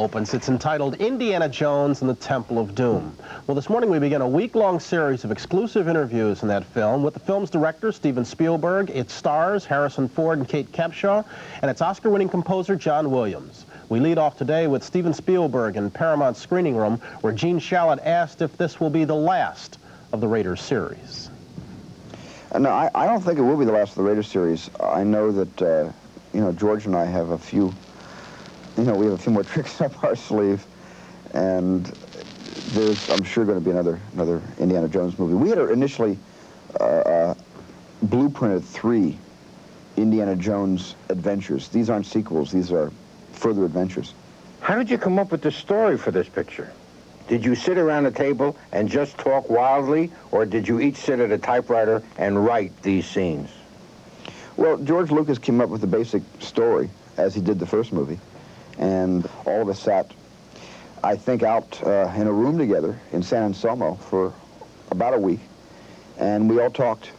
opens. It's entitled Indiana Jones and the Temple of Doom. Well, this morning we begin a week-long series of exclusive interviews in that film with the film's director, Steven Spielberg, its stars, Harrison Ford and Kate Capshaw, and its Oscar-winning composer, John Williams. We lead off today with Steven Spielberg in Paramount's screening room, where Gene Shalit asked if this will be the last of the Raiders series. No, I don't think it will be the last of the Raiders series. I know that, you know, George and I have a few, we have a few more tricks up our sleeve, and there's, I'm sure, going to be another Indiana Jones movie. We had initially blueprinted 3 Indiana Jones adventures. These aren't sequels, these are further adventures. How did you come up with the story for this picture? Did you sit around a table and just talk wildly, or did you each sit at a typewriter and write these scenes? Well, George Lucas came up with the basic story, as he did the first movie, and all of us sat, I think, out in a room together in San Anselmo for about a week, and we all talked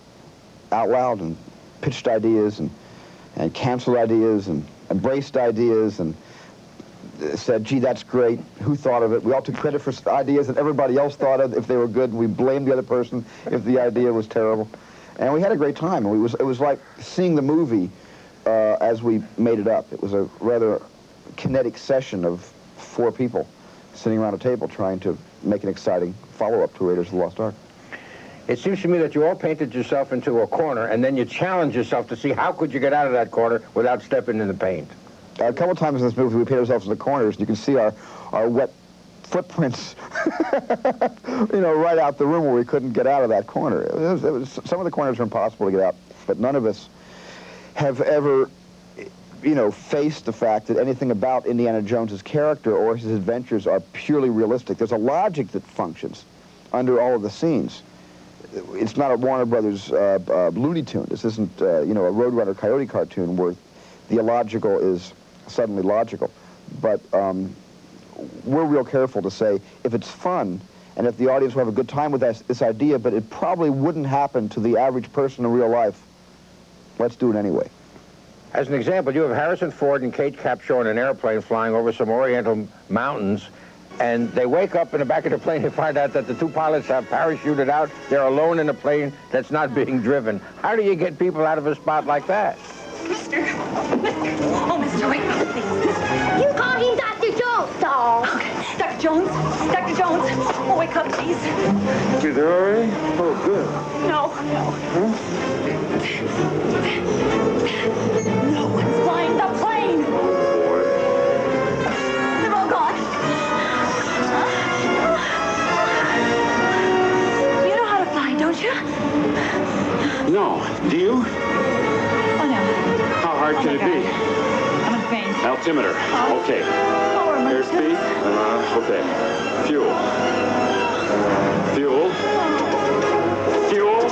out loud and pitched ideas and canceled ideas and embraced ideas and said, gee, that's great, who thought of it? We all took credit for ideas that everybody else thought of if they were good, and we blamed the other person if the idea was terrible. And we had a great time. It was like seeing the movie as we made it up. It was a rather kinetic session of 4 people sitting around a table trying to make an exciting follow-up to Raiders of the Lost Ark. It seems to me that you all painted yourself into a corner, and then you challenged yourself to see how could you get out of that corner without stepping in the paint. A couple of times in this movie, we painted ourselves in the corners, and you can see our wet footprints, you know, right out the room where we couldn't get out of that corner. Some of the corners were impossible to get out, but none of us have ever, you know, faced the fact that anything about Indiana Jones's character or his adventures are purely realistic. There's a logic that functions under all of the scenes. It's not a Warner Brothers Looney Tune. This isn't, you know, a Roadrunner Coyote cartoon where the illogical is suddenly logical. But we're real careful to say, if it's fun, and if the audience will have a good time with this idea, but it probably wouldn't happen to the average person in real life, let's do it anyway. As an example, you have Harrison Ford and Kate Capshaw in an airplane flying over some Oriental mountains, and they wake up in the back of the plane and find out that the 2 pilots have parachuted out. They're alone in a plane that's not being driven. How do you get people out of a spot like that? Mister, wait, please. You call him Dr. Jones, dog. Okay. Dr. Jones? Dr. Jones? Oh, wake up, please. You there already? Oh, good. No. Huh? No one's flying the plane. Boy. They're all gone. You know how to fly, don't you? No. Do you? Oh, no. How hard can it be? I'm a faint. Altimeter. Okay. Airspeed. Okay. Fuel. Fuel. Fuel.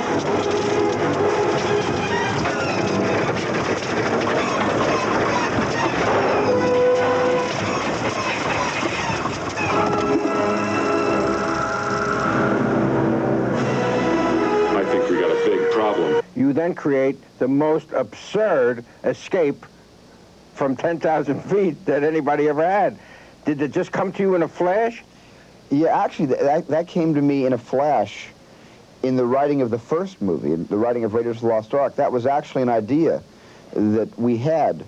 I think we got a big problem. You then create the most absurd escape from 10,000 feet that anybody ever had. Did it just come to you in a flash? Yeah, actually, that came to me in a flash in the writing of the first movie, in the writing of Raiders of the Lost Ark. That was actually an idea that we had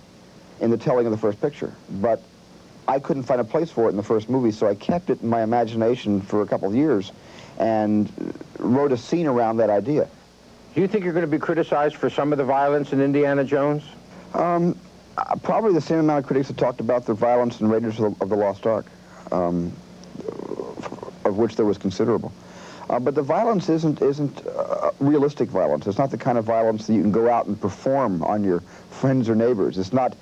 in the telling of the first picture, but I couldn't find a place for it in the first movie, so I kept it in my imagination for a couple of years and wrote a scene around that idea. Do you think you're going to be criticized for some of the violence in Indiana Jones? Probably the same amount of critics that talked about the violence in Raiders of the Lost Ark, of which there was considerable. But the violence isn't realistic violence. It's not the kind of violence that you can go out and perform on your friends or neighbors. It's not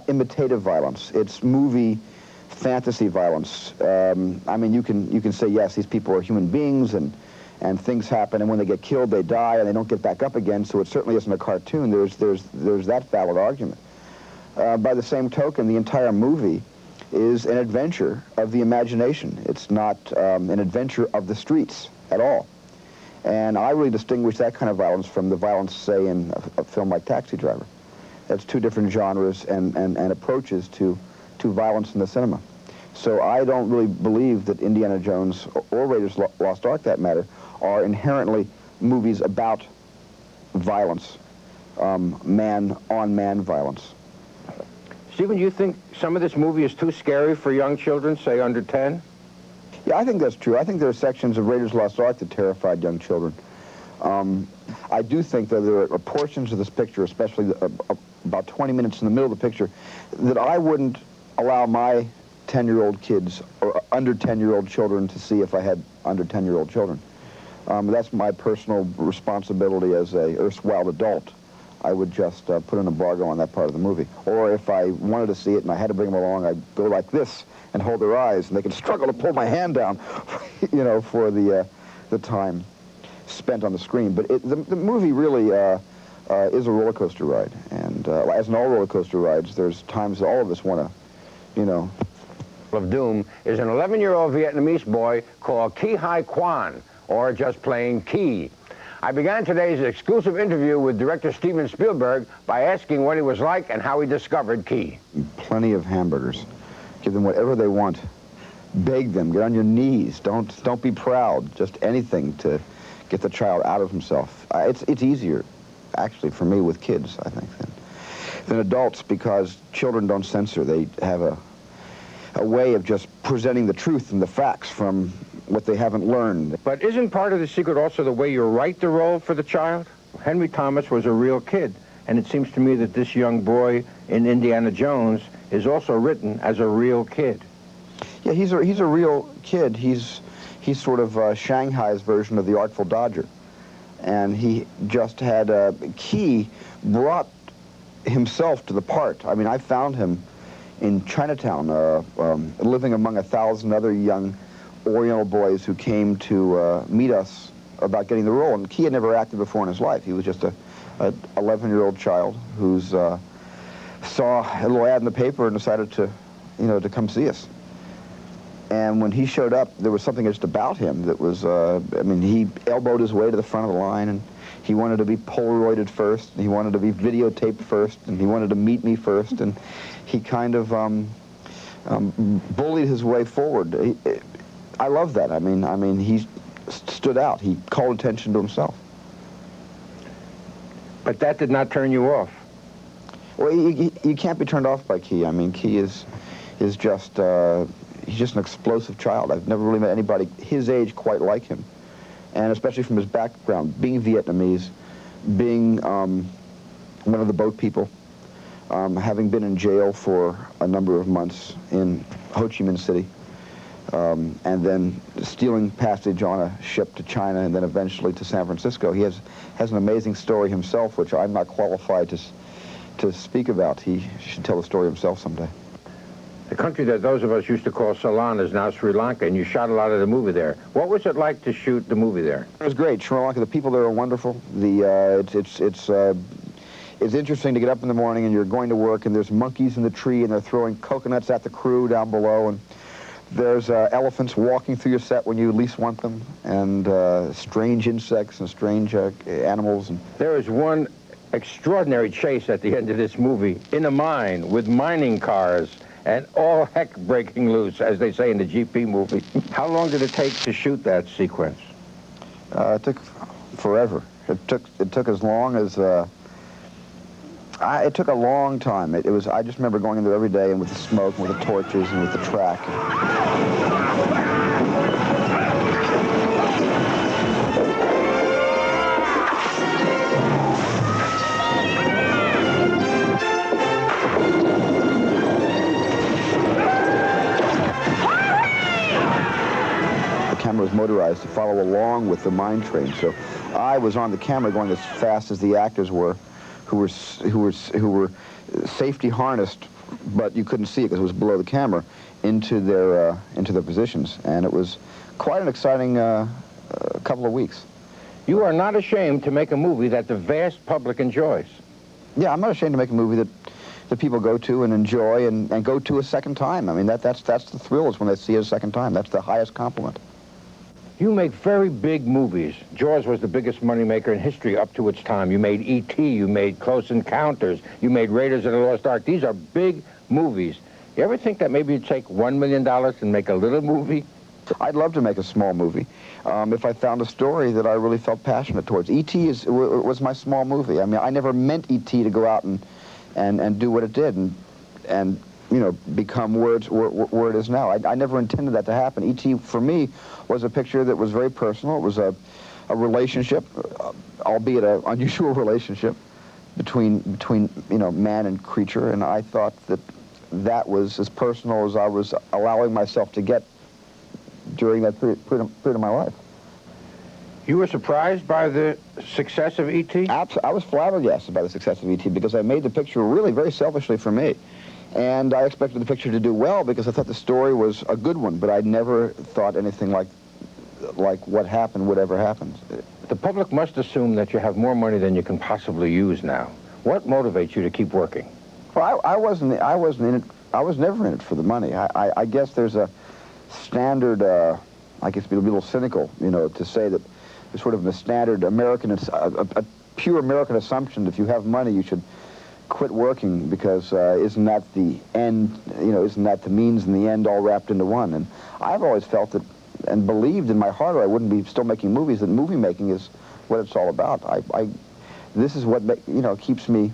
imitative violence. It's movie fantasy violence. I mean, you can say, yes, these people are human beings, and things happen, and when they get killed, they die, and they don't get back up again, so it certainly isn't a cartoon. There's that valid argument. By the same token, the entire movie is an adventure of the imagination. It's not an adventure of the streets at all. And I really distinguish that kind of violence from the violence, say, in a film like Taxi Driver. That's 2 different genres and approaches to violence in the cinema. So I don't really believe that Indiana Jones or Raiders of the Lost Ark, that matter, are inherently movies about violence, man-on-man violence. Stephen, do you think some of this movie is too scary for young children, say under 10? Yeah, I think that's true. I think there are sections of Raiders of the Lost Ark that terrified young children. I do think that there are portions of this picture, especially about 20 minutes in the middle of the picture, that I wouldn't allow my 10-year-old kids or under 10-year-old children to see if I had under 10-year-old children. That's my personal responsibility as a erstwhile adult. I would just put an embargo on that part of the movie. Or if I wanted to see it and I had to bring them along, I'd go like this and hold their eyes, and they could struggle to pull my hand down, you know, for the time spent on the screen. But the movie really is a roller coaster ride, and as in all roller coaster rides, there's times that all of us want to, you know. Of Doom is an 11-year-old Vietnamese boy called Ki Hai Quan, or just plain Ki. I began today's exclusive interview with director Steven Spielberg by asking what he was like and how he discovered Ki. Plenty of hamburgers. Give them whatever they want. Beg them. Get on your knees. Don't be proud. Just anything to get the child out of himself. It's easier, actually, for me with kids, I think, than adults, because children don't censor. They have a way of just presenting the truth and the facts from what they haven't learned. But isn't part of the secret also the way you write the role for the child? Henry Thomas was a real kid, and it seems to me that this young boy in Indiana Jones is also written as a real kid. Yeah, he's a real kid. He's sort of Shanghai's version of the Artful Dodger. And he just had Ki brought himself to the part. I mean, I found him in Chinatown, living among 1,000 other young Oriental boys who came to meet us about getting the role. And Ki had never acted before in his life. He was just a 11-year-old child who's saw a little ad in the paper and decided to, you know, to come see us. And when he showed up, there was something just about him that was, I mean, he elbowed his way to the front of the line, and he wanted to be Polaroided first, and he wanted to be videotaped first, and he wanted to meet me first, and he kind of bullied his way forward. I love that. I mean, he stood out. He called attention to himself. But that did not turn you off. Well, you can't be turned off by Ki. I mean, Ki is just, he's just an explosive child. I've never really met anybody his age quite like him. And especially from his background, being Vietnamese, being one of the boat people, having been in jail for a number of months in Ho Chi Minh City, and then stealing passage on a ship to China and then eventually to San Francisco. He has an amazing story himself, which I'm not qualified to speak about. He should tell the story himself someday. The country that those of us used to call Ceylon is now Sri Lanka, and you shot a lot of the movie there. What was it like to shoot the movie there? It was great. Sri Lanka, the people there are wonderful. It's interesting to get up in the morning and you're going to work and there's monkeys in the tree and they're throwing coconuts at the crew down below, and there's elephants walking through your set when you least want them, and strange insects and strange animals. And there is one extraordinary chase at the end of this movie in a mine with mining cars and all heck breaking loose, as they say in the GP movie. How long did it take to shoot that sequence? It took forever. It took as long as it took a long time. I just remember going in there every day, and with the smoke, and with the torches, and with the track. Was motorized to follow along with the mine train, so I was on the camera going as fast as the actors were, who were safety harnessed, but you couldn't see it because it was below the camera, into their positions, and it was quite an exciting couple of weeks. You are not ashamed to make a movie that the vast public enjoys. Yeah, I'm not ashamed to make a movie that people go to and enjoy and go to a second time. I mean, that's the thrill, is when they see it a second time. That's the highest compliment. You make very big movies. Jaws was the biggest moneymaker in history up to its time. You made E.T., you made Close Encounters, you made Raiders of the Lost Ark. These are big movies. You ever think that maybe you'd take $1 million and make a little movie? I'd love to make a small movie if I found a story that I really felt passionate towards. E.T. was my small movie. I mean, I never meant E.T. to go out and do what it did and you know, become where it is now. I never intended that to happen. E.T. for me was a picture that was very personal. It was a relationship, albeit an unusual relationship between you know, man and creature, and I thought that was as personal as I was allowing myself to get during that period of my life. You were surprised by the success of E.T.? I was flabbergasted by the success of E.T. because I made the picture really very selfishly for me. And I expected the picture to do well because I thought the story was a good one, but I never thought anything like what happened would ever happen. The public must assume that you have more money than you can possibly use now. What motivates you to keep working? Well, I wasn't in it. I was never in it for the money. I guess there's a standard. I guess it'd be a little cynical, you know, to say that there's sort of a standard American, a pure American assumption that if you have money, you should quit working because isn't that the end? You know, isn't that the means and the end all wrapped into one? And I've always felt that and believed in my heart, or I wouldn't be still making movies, that movie making is what it's all about. This is what you know keeps me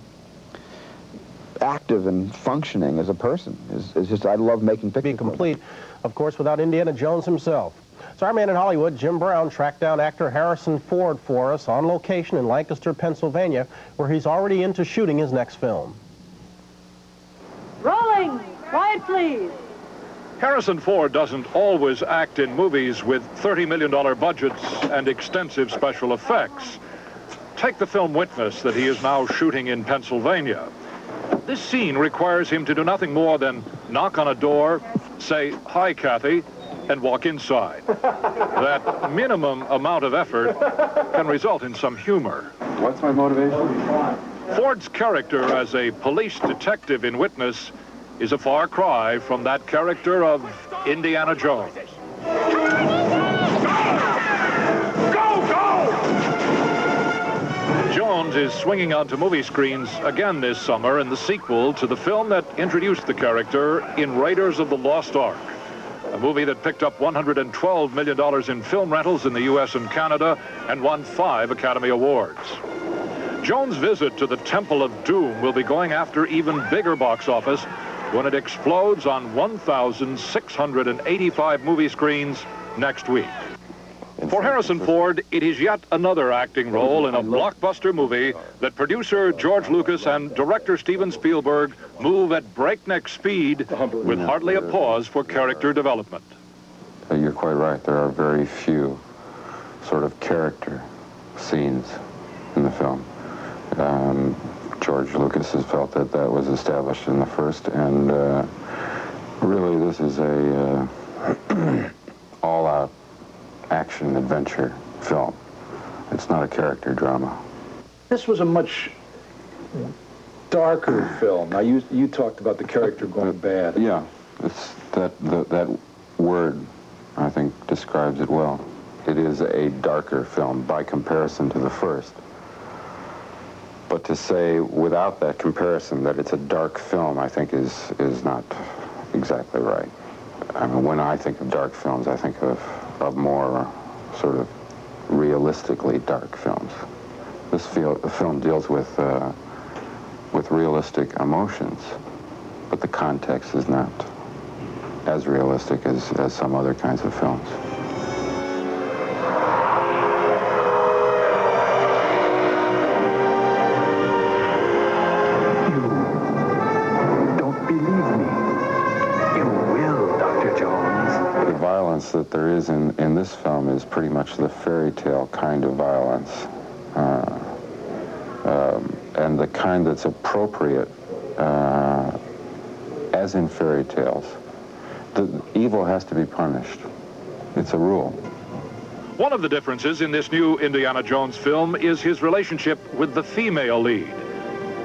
active and functioning as a person. Is just I love making pictures. Be complete, of course, without Indiana Jones himself. So our man in Hollywood, Jim Brown, tracked down actor Harrison Ford for us on location in Lancaster, Pennsylvania, where he's already into shooting his next film. Rolling! Quiet, please. Harrison Ford doesn't always act in movies with $30 million budgets and extensive special effects. Take the film Witness that he is now shooting in Pennsylvania. This scene requires him to do nothing more than knock on a door, say, "Hi, Kathy," and walk inside. That minimum amount of effort can result in some humor. What's my motivation? Ford's character as a police detective in Witness is a far cry from that character of Indiana Jones. Jones is swinging onto movie screens again this summer in the sequel to the film that introduced the character in Raiders of the Lost Ark, a movie that picked up $112 million in film rentals in the U.S. and Canada and won 5 Academy Awards. Jones' visit to the Temple of Doom will be going after even bigger box office when it explodes on 1,685 movie screens next week. For Harrison Ford, it is yet another acting role in a blockbuster movie that producer George Lucas and director Steven Spielberg move at breakneck speed with hardly a pause for character development. You're quite right. There are very few sort of character scenes in the film. George Lucas has felt that that was established in the first, and really this is a all-out action adventure film. It's not a character drama. This was a much darker film. Now you talked about the character going bad. Yeah, it's that word I think describes it well. It is a darker film by comparison to the first. But to say without that comparison that it's a dark film, I think is not exactly right. I mean, when I think of dark films, I think of more sort of realistically dark films. This film deals with realistic emotions, but the context is not as realistic as some other kinds of films. That there is in this film is pretty much the fairy tale kind of violence, and the kind that's appropriate, as in fairy tales. The evil has to be punished. It's a rule. One of the differences in this new Indiana Jones film is his relationship with the female lead.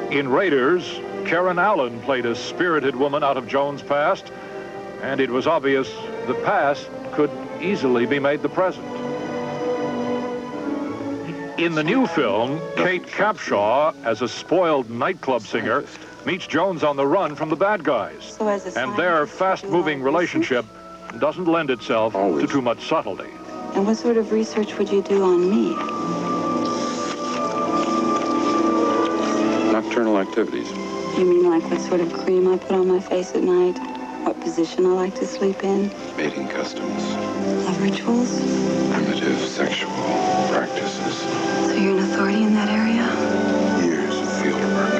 In Raiders, Karen Allen played a spirited woman out of Jones' past, and it was obvious the past could easily be made the present. In the new film, Kate Capshaw, as a spoiled nightclub singer, meets Jones on the run from the bad guys. And their fast-moving relationship doesn't lend itself to too much subtlety. And what sort of research would you do on me? Nocturnal activities. You mean like what sort of cream I put on my face at night? What position I like to sleep in? Mating customs. Love rituals? Primitive sexual practices. So you're an authority in that area? Years of field work.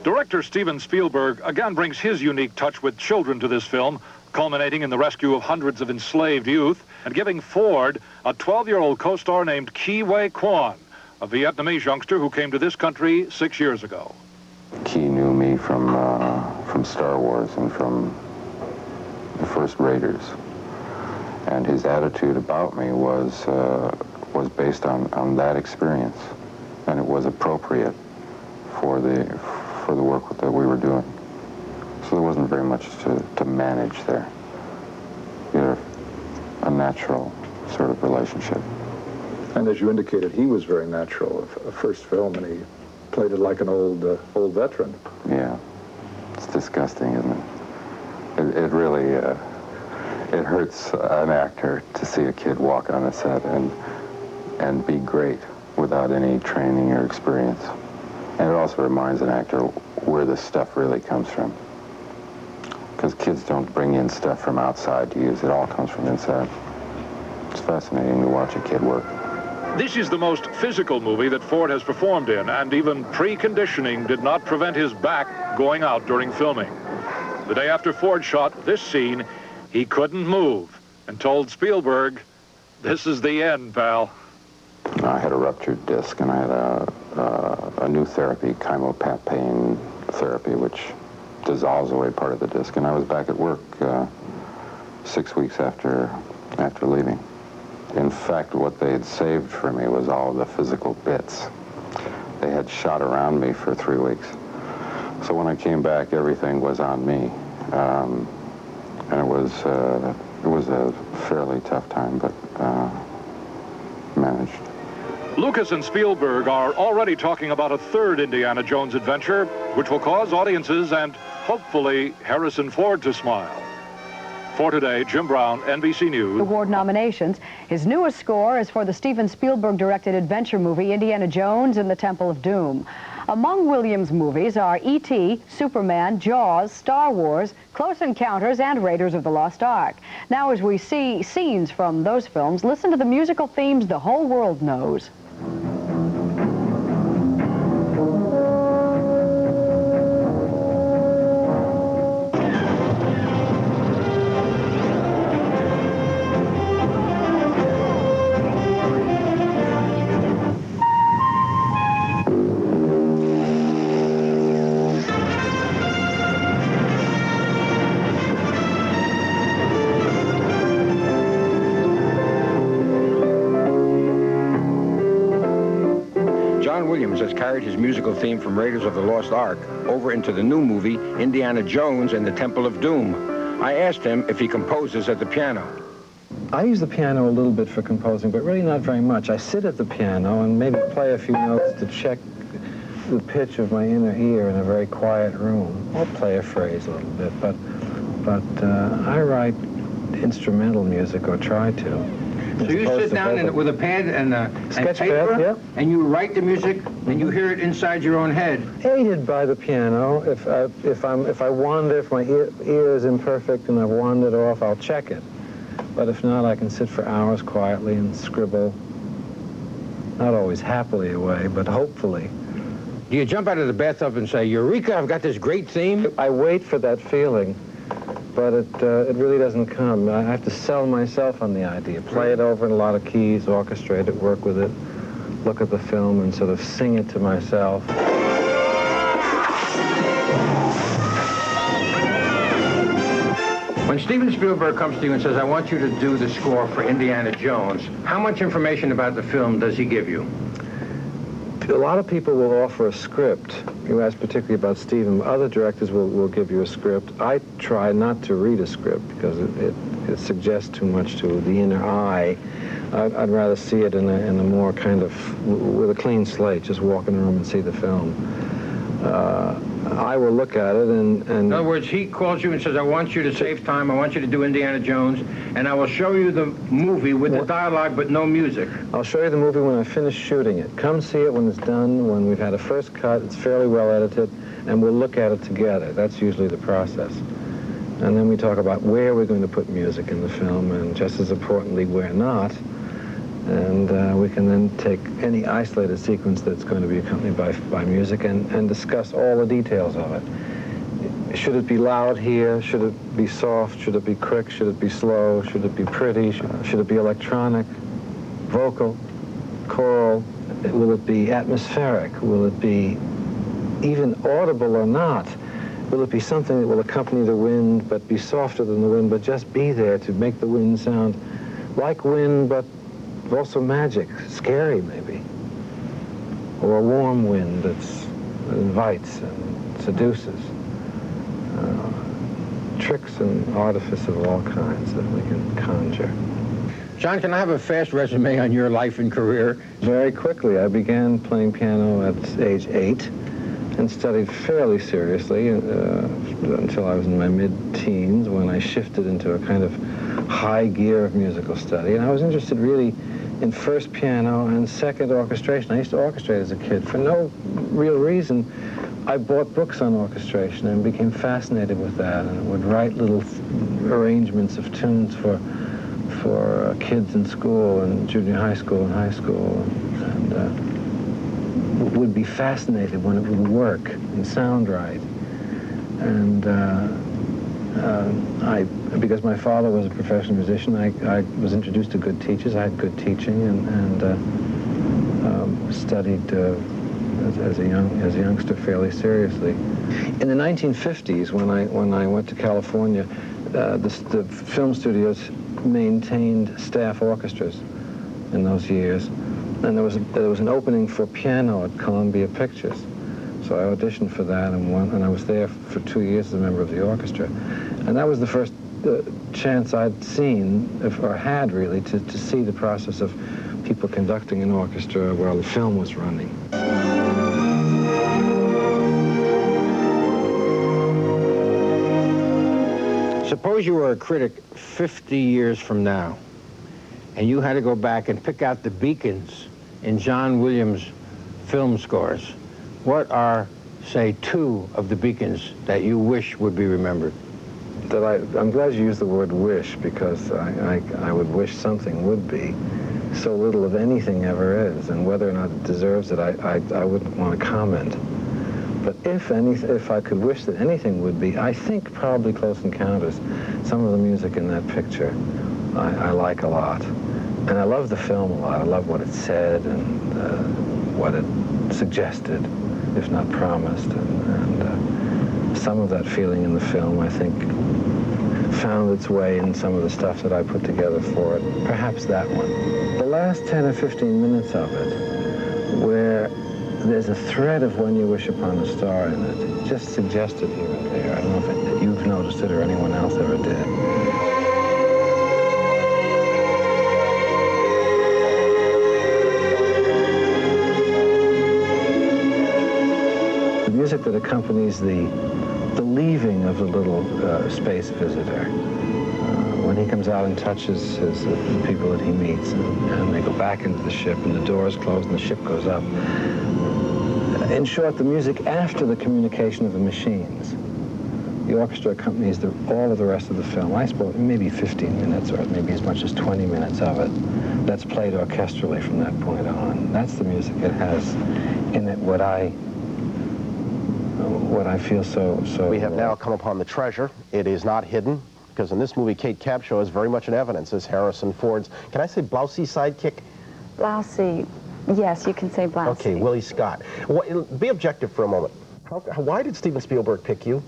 Director Steven Spielberg again brings his unique touch with children to this film, culminating in the rescue of hundreds of enslaved youth and giving Ford a 12-year-old co-star named Ki Wei Kwan, a Vietnamese youngster who came to this country 6 years ago. Key knew me from Star Wars and from the first Raiders, and his attitude about me was based on that experience, and it was appropriate for the work that we were doing. So there wasn't very much to manage there. You're a natural sort of relationship. And as you indicated, he was very natural. A first film, and he played it like an old veteran. Yeah, it's disgusting, isn't it? It really, it hurts an actor to see a kid walk on a set and be great without any training or experience. And it also reminds an actor where this stuff really comes from. Because kids don't bring in stuff from outside to use. It all comes from inside. It's fascinating to watch a kid work. This is the most physical movie that Ford has performed in, and even pre-conditioning did not prevent his back going out during filming. The day after Ford shot this scene, he couldn't move and told Spielberg, "This is the end, pal." I had a ruptured disc, and I had a new therapy, chymopapane therapy, which dissolves away part of the disc, and I was back at work 6 weeks after leaving. In fact, what they had saved for me was all of the physical bits. They had shot around me for 3 weeks. So when I came back, everything was on me. And it was a fairly tough time, but managed. Lucas and Spielberg are already talking about a third Indiana Jones adventure, which will cause audiences and, hopefully, Harrison Ford to smile. For today, Jim Brown, NBC News. Award nominations. His newest score is for the Steven Spielberg-directed adventure movie Indiana Jones and the Temple of Doom. Among Williams' movies are E.T., Superman, Jaws, Star Wars, Close Encounters, and Raiders of the Lost Ark. Now, as we see scenes from those films, listen to the musical themes the whole world knows. Williams has carried his musical theme from Raiders of the Lost Ark over into the new movie, Indiana Jones and the Temple of Doom. I asked him if he composes at the piano. I use the piano a little bit for composing, but really not very much. I sit at the piano and maybe play a few notes to check the pitch of my inner ear in a very quiet room. I'll play a phrase a little bit, but I write instrumental music, or try to. So you sit down with a pad and paper, yeah, and you write the music, and you hear it inside your own head. Aided by the piano. If I wander, if my ear is imperfect and I've wandered off, I'll check it. But if not, I can sit for hours quietly and scribble. Not always happily away, but hopefully. Do you jump out of the bathtub and say, "Eureka! I've got this great theme"? I wait for that feeling. But it really doesn't come. I have to sell myself on the idea. Play it over in a lot of keys, orchestrate it, work with it, look at the film and sort of sing it to myself. When Steven Spielberg comes to you and says, "I want you to do the score for Indiana Jones," how much information about the film does he give you? A lot of people will offer a script. You ask particularly about Stephen. Other directors will give you a script. I try not to read a script because it suggests too much to the inner eye. I'd rather see it in a more kind of, with a clean slate, just walk in the room and see the film. I will look at it and... In other words, he calls you and says, I want you to save time, I want you to do Indiana Jones, and I will show you the movie with the dialogue but no music. I'll show you the movie when I finish shooting it. Come see it when it's done, when we've had a first cut, it's fairly well edited, and we'll look at it together. That's usually the process. And then we talk about where we're going to put music in the film, and just as importantly, where not. And we can then take any isolated sequence that's going to be accompanied by music and discuss all the details of it. Should it be loud here? Should it be soft? Should it be quick? Should it be slow? Should it be pretty? Should it be electronic, vocal, choral? Will it be atmospheric? Will it be even audible or not? Will it be something that will accompany the wind but be softer than the wind, but just be there to make the wind sound like wind but also magic, scary maybe, or a warm wind that invites and seduces. Tricks and artifice of all kinds that we can conjure. John, can I have a fast resume on your life and career? Very quickly, I began playing piano at age 8 and studied fairly seriously until I was in my mid-teens, when I shifted into a kind of high gear of musical study. And I was interested really in first piano and second orchestration. I used to orchestrate as a kid for no real reason. I bought books on orchestration and became fascinated with that, and would write little arrangements of tunes for kids in school and junior high school and high school, and would be fascinated when it would work and sound right. And because my father was a professional musician, I was introduced to good teachers. I had good teaching and studied as a youngster fairly seriously. In the 1950s, when I went to California, the film studios maintained staff orchestras in those years, and there was an opening for piano at Columbia Pictures. So I auditioned for that and I was there for 2 years as a member of the orchestra. And that was the first chance I'd seen, or had really, to see the process of people conducting an orchestra while the film was running. Suppose you were a critic 50 years from now, and you had to go back and pick out the beacons in John Williams' film scores. What are, say, 2 of the beacons that you wish would be remembered? I'm glad you used the word wish, because I would wish something would be. So little of anything ever is, and whether or not it deserves it, I wouldn't want to comment. But if I could wish that anything would be, I think probably Close Encounters. Some of the music in that picture I like a lot. And I love the film a lot. I love what it said and what it suggested, if not promised. And some of that feeling in the film, I think, found its way in some of the stuff that I put together for it. Perhaps that one. The last 10 or 15 minutes of it, where there's a thread of When You Wish Upon a Star in it, just suggested here and there. I don't know if you've noticed it or anyone else ever did. The music that accompanies the leaving of the little space visitor, when he comes out and touches the people that he meets, and they go back into the ship, and the doors close and the ship goes up. In short, the music after the communication of the machines. The orchestra accompanies all of the rest of the film. I suppose maybe 15 minutes or maybe as much as 20 minutes of it. That's played orchestrally from that point on. That's the music it has in it, what I feel so... We have now come upon the treasure. It is not hidden, because in this movie, Kate Capshaw is very much in evidence as Harrison Ford's, can I say blousy sidekick? Blousy. Yes, you can say blousy. Okay, Willie Scott. Be objective for a moment. Why did Steven Spielberg pick you?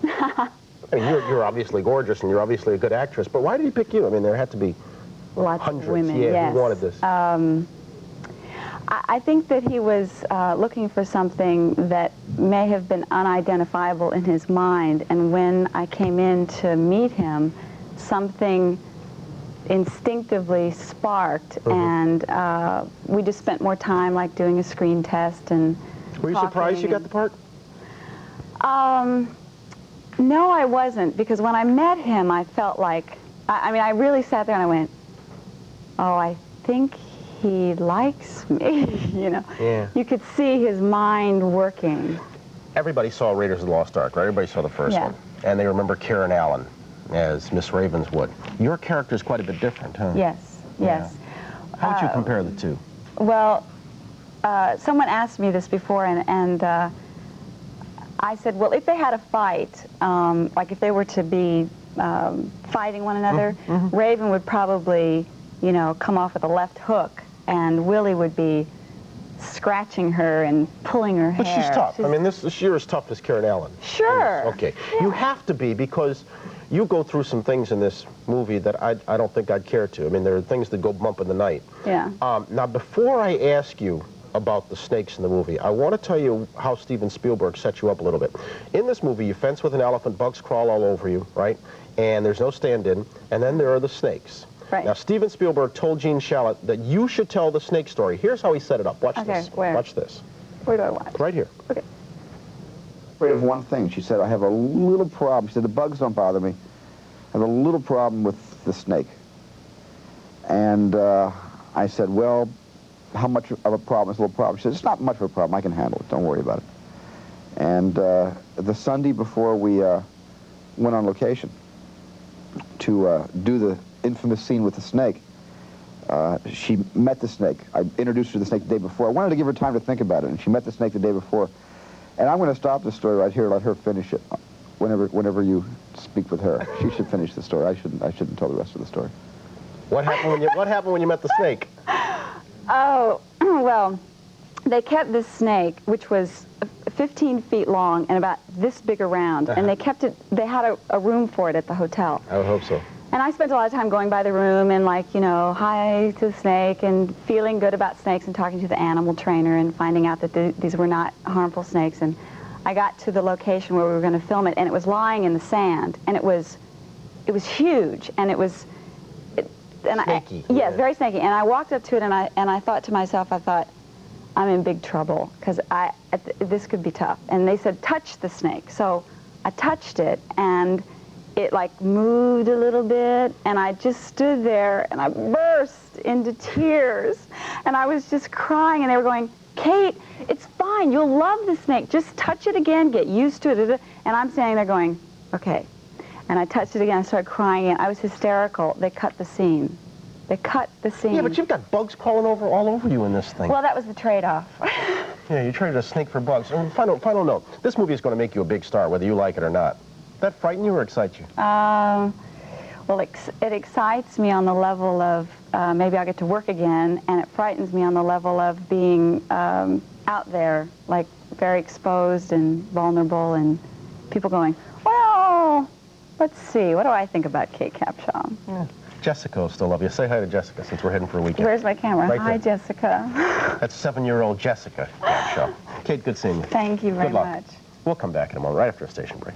I mean, you're obviously gorgeous and you're obviously a good actress, but why did he pick you? I mean, there had to be lots hundreds. Of women, yeah, yes. Who wanted this? I think that he was looking for something that may have been unidentifiable in his mind, and when I came in to meet him, something instinctively sparked, and we just spent more time like doing a screen test and Were you surprised you got the part? No, I wasn't, because when I met him, I felt like, I mean, I really sat there and I went, oh, I think he likes me, you know. Yeah. You could see his mind working. Everybody saw Raiders of the Lost Ark, right? Everybody saw the first Yeah. one. And they remember Karen Allen as Miss Ravenswood. Your character is quite a bit different, huh? Yes, yes. Yeah. How would you compare the two? Well, someone asked me this before, and I said, well, if they had a fight, like if they were to be fighting one another, Raven would probably, you know, come off with a left hook, and Willie would be scratching her and pulling her hair. But she's tough. I mean, you're as tough as Karen Allen. Sure. Okay. Yeah. You have to be, because you go through some things in this movie that I don't think I'd care to. I mean, there are things that go bump in the night. Yeah. Now, before I ask you about the snakes in the movie, I want to tell you how Steven Spielberg set you up a little bit. In this movie, you fence with an elephant, bugs crawl all over you, right? And there's no stand-in, and then there are the snakes. Right. Now, Steven Spielberg told Gene Shalit that you should tell the snake story. Here's how he set it up. Watch this. Where? Watch this. Where do I watch? Right here. Okay. Afraid of one thing. She said, I have a little problem. She said, the bugs don't bother me. I have a little problem with the snake. And I said, well, how much of a problem is a little problem? She said, it's not much of a problem. I can handle it. Don't worry about it. And the Sunday before we went on location to do the infamous scene with the snake, she met the snake. I introduced her to the snake the day before. I wanted to give her time to think about it, and she met the snake the day before. And I'm going to stop the story right here, let her finish it. Whenever you speak with her, she should finish the story. I shouldn't tell the rest of the story. What happened when you met the snake? Oh, well, they kept this snake, which was 15 feet long and about this big around, and they kept it, they had a room for it at the hotel. I would hope so. And I spent a lot of time going by the room and, like, you know, hi to the snake and feeling good about snakes and talking to the animal trainer and finding out that these were not harmful snakes. And I got to the location where we were going to film it, and it was lying in the sand, and it was huge, and it was snaky. Yes, very snaky. And I walked up to it, and I thought to myself, I'm in big trouble, because this could be tough. And they said, touch the snake. So I touched it, and it like moved a little bit, and I just stood there, and I burst into tears, and I was just crying, and they were going, Kate, it's fine, you'll love the snake, just touch it again, get used to it. And I'm standing there going, okay. And I touched it again, I started crying, and I was hysterical. They cut the scene. They cut the scene. Yeah, but you've got bugs crawling all over you in this thing. Well, that was the trade-off. Yeah, you traded a snake for bugs. And final note, this movie is going to make you a big star, whether you like it or not. That frighten you or excite you? Well, it excites me on the level of maybe I'll get to work again, and it frightens me on the level of being out there, like very exposed and vulnerable, and people going, well, let's see, what do I think about Kate Capshaw? Yeah. Jessica will still love you. Say hi to Jessica, since we're heading for a weekend. Where's my camera? Right Hi, there. Jessica. That's 7-year-old Jessica Capshaw. Kate, good seeing you. Thank you very Good luck. much. We'll come back in a moment, right after a station break.